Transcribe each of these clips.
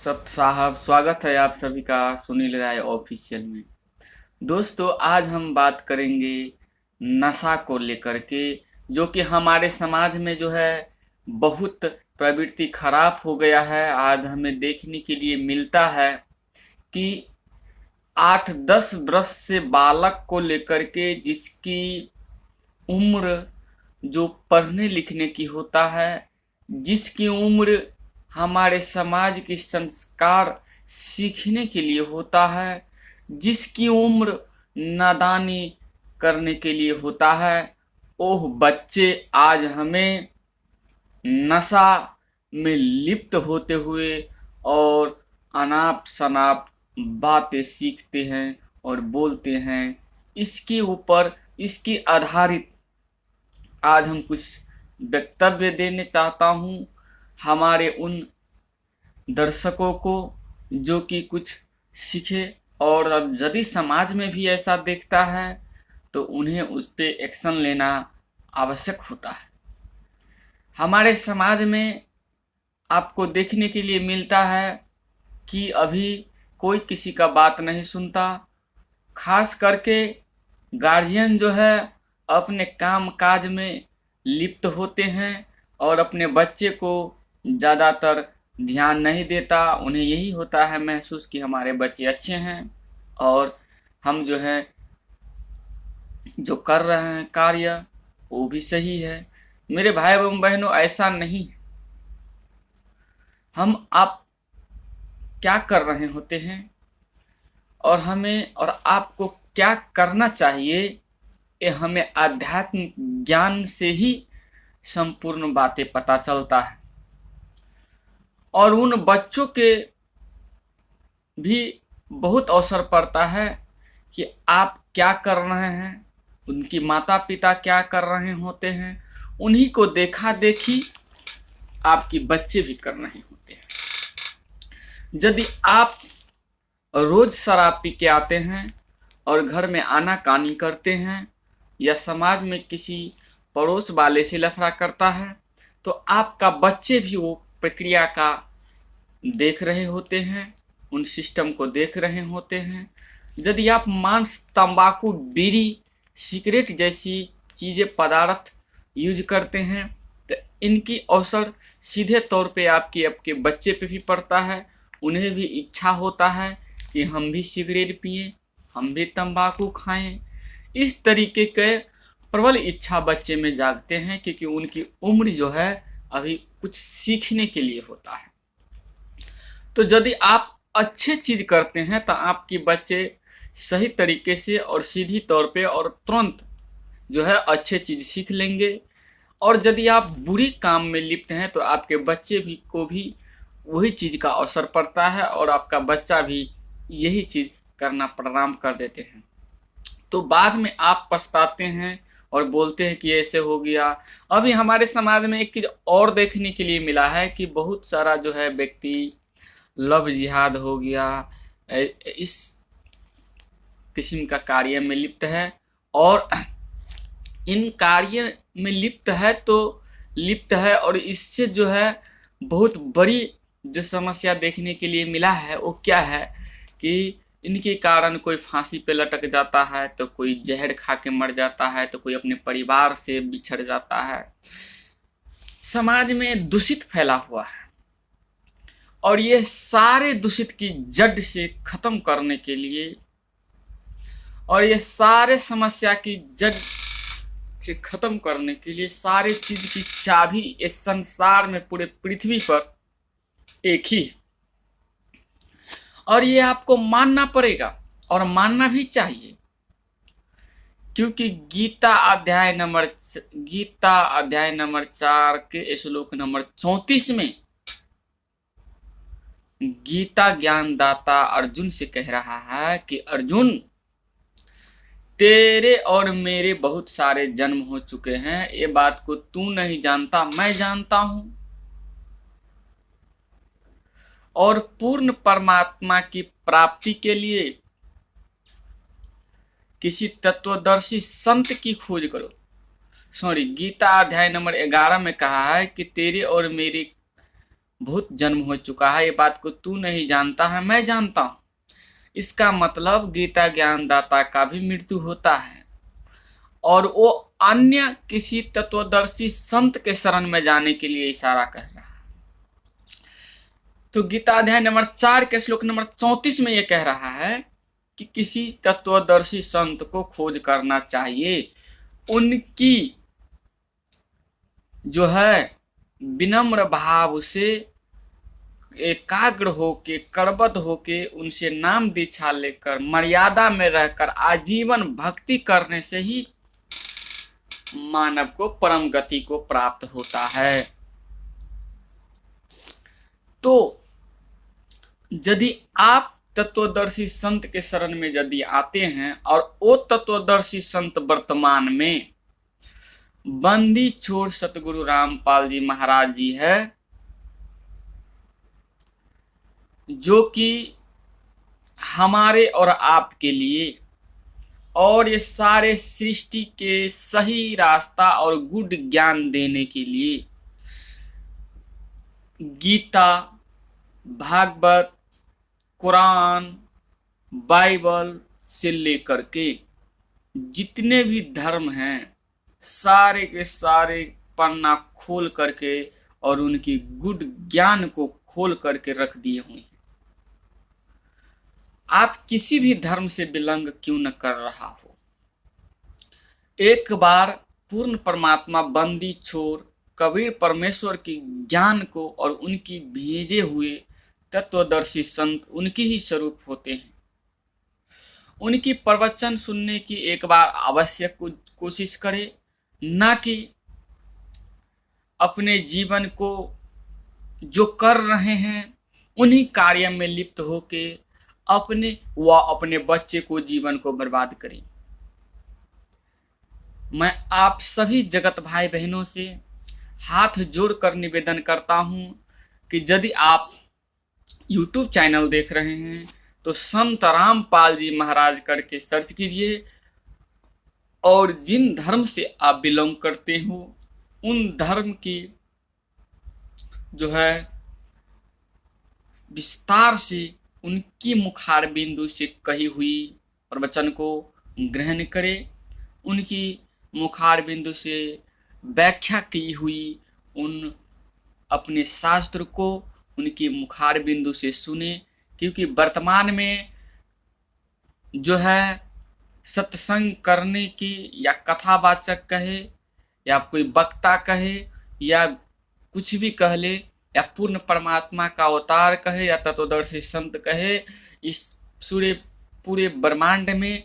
सत साहब, स्वागत है आप सभी का सुनील राय ऑफिशियल में। दोस्तों, आज हम बात करेंगे नशा को लेकर के, जो कि हमारे समाज में जो है बहुत प्रवृत्ति खराब हो गया है। आज हमें देखने के लिए मिलता है कि 8-10 वर्ष से बालक को लेकर के, जिसकी उम्र जो पढ़ने लिखने की होता है, जिसकी उम्र हमारे समाज के संस्कार सीखने के लिए होता है, जिसकी उम्र नादानी करने के लिए होता है, ओह बच्चे आज हमें नशा में लिप्त होते हुए और अनाप शनाप बातें सीखते हैं और बोलते हैं। इसके ऊपर इसकी आधारित आज हम कुछ वक्तव्य देने चाहता हूँ हमारे उन दर्शकों को जो कि कुछ सीखे, और अब यदि समाज में भी ऐसा देखता है तो उन्हें उस पर एक्शन लेना आवश्यक होता है। हमारे समाज में आपको देखने के लिए मिलता है कि अभी कोई किसी का बात नहीं सुनता। खास करके गार्जियन जो है अपने काम काज में लिप्त होते हैं और अपने बच्चे को ज़्यादातर ध्यान नहीं देता। उन्हें यही होता है महसूस कि हमारे बच्चे अच्छे हैं और हम जो है जो कर रहे हैं कार्य वो भी सही है। मेरे भाई एवं बहनों, ऐसा नहीं है। हम आप क्या कर रहे होते हैं और हमें और आपको क्या करना चाहिए, ये हमें आध्यात्मिक ज्ञान से ही संपूर्ण बातें पता चलता है। और उन बच्चों के भी बहुत अवसर पड़ता है कि आप क्या कर रहे हैं, उनकी माता पिता क्या कर रहे होते हैं, उन्हीं को देखा देखी आपके बच्चे भी कर रहे होते हैं। यदि आप रोज शराब पी के आते हैं और घर में आनाकानी करते हैं या समाज में किसी पड़ोस वाले से लफड़ा करता है, तो आपका बच्चे भी वो प्रक्रिया का देख रहे होते हैं, उन सिस्टम को देख रहे होते हैं। यदि आप मांस, तंबाकू, बीड़ी, सिगरेट जैसी चीज़ें, पदार्थ यूज करते हैं, तो इनकी अवसर सीधे तौर पे आपके बच्चे पे भी पड़ता है। उन्हें भी इच्छा होता है कि हम भी सिगरेट पिएं, हम भी तंबाकू खाएं। इस तरीके के प्रबल इच्छा बच्चे में जागते हैं, क्योंकि उनकी उम्र जो है अभी कुछ सीखने के लिए होता है। तो यदि आप अच्छे चीज़ करते हैं तो आपके बच्चे सही तरीके से और सीधी तौर पे और तुरंत जो है अच्छे चीज़ सीख लेंगे। और यदि आप बुरी काम में लिप्त हैं तो आपके बच्चे भी को भी वही चीज़ का अवसर पड़ता है और आपका बच्चा भी यही चीज़ करना प्रारंभ कर देते हैं। तो बाद में आप पछताते हैं और बोलते हैं कि ऐसे हो गया। अभी हमारे समाज में एक चीज़ और देखने के लिए मिला है कि बहुत सारा जो है व्यक्ति लव जिहाद हो गया, इस किस्म का कार्य में लिप्त है। और इन कार्य में लिप्त है और इससे जो है बहुत बड़ी जो समस्या देखने के लिए मिला है वो क्या है कि इनके कारण कोई फांसी पे लटक जाता है, तो कोई जहर खा के मर जाता है, तो कोई अपने परिवार से बिछड़ जाता है। समाज में दूषित फैला हुआ है और ये सारे दूषित की जड़ से खत्म करने के लिए और ये सारे समस्या की जड़ से खत्म करने के लिए सारे चीज की चाबी इस संसार में, पूरे पृथ्वी पर एक ही है। और ये आपको मानना पड़ेगा और मानना भी चाहिए, क्योंकि गीता अध्याय नंबर 4 के श्लोक नंबर 34 में गीता ज्ञानदाता अर्जुन से कह रहा है कि अर्जुन, तेरे और मेरे बहुत सारे जन्म हो चुके हैं, ये बात को तू नहीं जानता, मैं जानता हूं। और पूर्ण परमात्मा की प्राप्ति के लिए किसी तत्वदर्शी संत की खोज करो। गीता अध्याय नंबर 11 में कहा है कि तेरे और मेरे बहुत जन्म हो चुका है, ये बात को तू नहीं जानता है, मैं जानता हूँ। इसका मतलब गीता ज्ञानदाता का भी मृत्यु होता है और वो अन्य किसी तत्वदर्शी संत के शरण में जाने के लिए इशारा कर रहा है। तो गीता अध्याय नंबर 4 के श्लोक नंबर 34 में ये कह रहा है कि किसी तत्वदर्शी संत को खोज करना चाहिए, उनकी जो है विनम्र भाव से एकाग्र होके करबद्ध होके उनसे नाम दीक्षा लेकर मर्यादा में रहकर आजीवन भक्ति करने से ही मानव को परम गति को प्राप्त होता है। तो यदि आप तत्वदर्शी संत के शरण में यदि आते हैं और वो तत्वदर्शी संत वर्तमान में बंदी छोड़ सतगुरु रामपाल जी महाराज जी है, जो कि हमारे और आपके लिए और ये सारे सृष्टि के सही रास्ता और गुड ज्ञान देने के लिए गीता, भागवत, कुरान, बाइबल से लेकर के जितने भी धर्म हैं सारे के सारे पन्ना खोल करके और उनकी गुड ज्ञान को खोल करके रख दिए हुए हैं। आप किसी भी धर्म से बिलोंग क्यों न कर रहा हो, एक बार पूर्ण परमात्मा बंदी छोड़ कबीर परमेश्वर की ज्ञान को और उनकी भेजे हुए तत्वदर्शी संत उनकी ही स्वरूप होते हैं। उनकी प्रवचन सुनने की एक बार आवश्यक कोशिश करें, ना कि अपने जीवन को जो कर रहे हैं उन्हीं कार्य में लिप्त होके अपने व अपने बच्चे को जीवन को बर्बाद करें। मैं आप सभी जगत भाई बहनों से हाथ जोड़कर निवेदन करता हूं कि यदि आप YouTube चैनल देख रहे हैं तो संत रामपाल जी महाराज करके सर्च कीजिए और जिन धर्म से आप बिलोंग करते हो उन धर्म की जो है विस्तार से उनकी मुखार बिंदु से कही हुई प्रवचन को ग्रहण करें, उनकी मुखार बिंदु से व्याख्या की हुई उन अपने शास्त्र को उनकी मुखार बिंदु से सुने। क्योंकि वर्तमान में जो है सत्संग करने की या कथावाचक कहे या कोई वक्ता कहे या कुछ भी कह ले या पूर्ण परमात्मा का अवतार कहे या तत्वदर्शी संत कहे, इस पूरे ब्रह्मांड में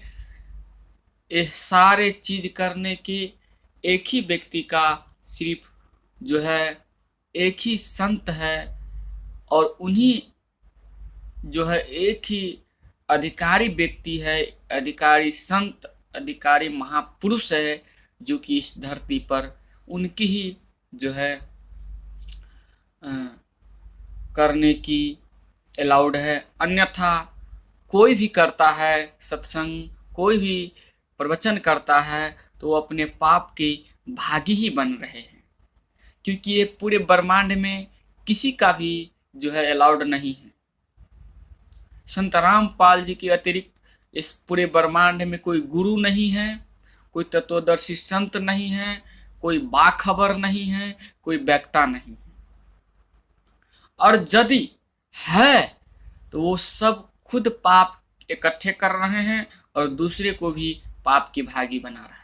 ये सारे चीज करने के एक ही व्यक्ति का सिर्फ जो है एक ही संत है और उन्हीं जो है एक ही अधिकारी व्यक्ति है, अधिकारी संत, अधिकारी महापुरुष है जो कि इस धरती पर उनकी ही जो है करने की अलाउड है। अन्यथा कोई भी करता है सत्संग, कोई भी प्रवचन करता है तो वो अपने पाप के भागी ही बन रहे हैं, क्योंकि ये पूरे ब्रह्मांड में किसी का भी जो है अलाउड नहीं है। संत रामपाल जी के अतिरिक्त इस पूरे ब्रह्मांड में कोई गुरु नहीं है, कोई तत्वदर्शी संत नहीं है, कोई बाखबर नहीं है, कोई वक्ता नहीं है। और यदि है तो वो सब खुद पाप इकट्ठे कर रहे हैं और दूसरे को भी पाप की भागी बना रहा है।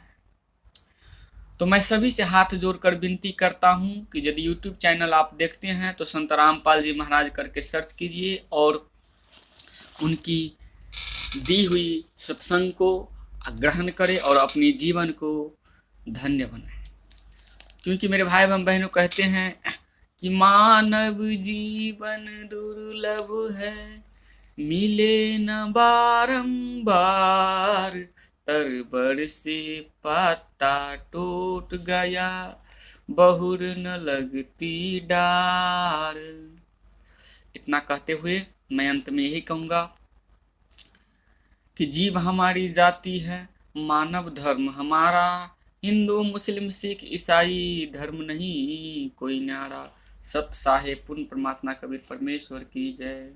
तो मैं सभी से हाथ जोड़कर विनती करता हूं कि यदि YouTube चैनल आप देखते हैं तो संत रामपाल जी महाराज करके सर्च कीजिए और उनकी दी हुई सत्संग को ग्रहण करें और अपने जीवन को धन्य बनाएं। क्योंकि मेरे भाई एवं बहनों कहते हैं कि मानव जीवन दुर्लभ है, मिले न बारंबार, तरबड़ से पत्ता टूट गया, बहुर न लगती डार। इतना कहते हुए मैं अंत में यही कहूँगा कि जीव हमारी जाति है, मानव धर्म हमारा, हिंदू मुस्लिम सिख ईसाई धर्म नहीं कोई न्यारा। सत साहेब पूर्ण परमात्मा कबीर परमेश्वर की जय।